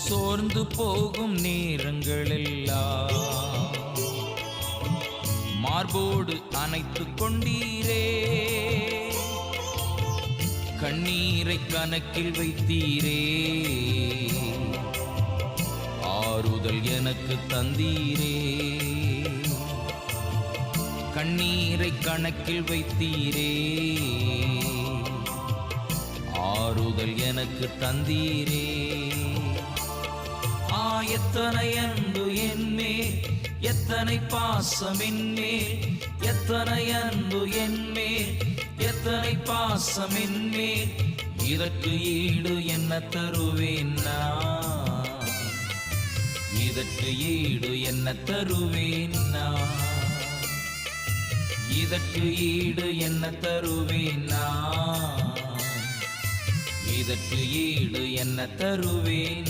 சோர்ந்து போகும் நேரங்களெல்லாம் மார்போடு அணைத்துக் கொண்டீரே. கண்ணீரை கணக்கில் வைத்தீரே, ஆறுதல் எனக்கு தந்தீரே. கண்ணீரை கணக்கில் வைத்தீரே, ஆறுதல் எனக்கு தந்தீரே. எத்தனை அன்பு என்மேல், எத்தனை பாசம் என்மேல், எத்தனை அன்பு என்மேல், எத்தனை பாசம் என்மேல். இதற்கு ஈடு என்ன தருவேன் நான்? இதற்கு ஈடு என்ன தருவேன் நான்? இதற்கு ஈடு என்ன தருவேன் நான்? இதற்கு ஈடு என்ன தருவேன்?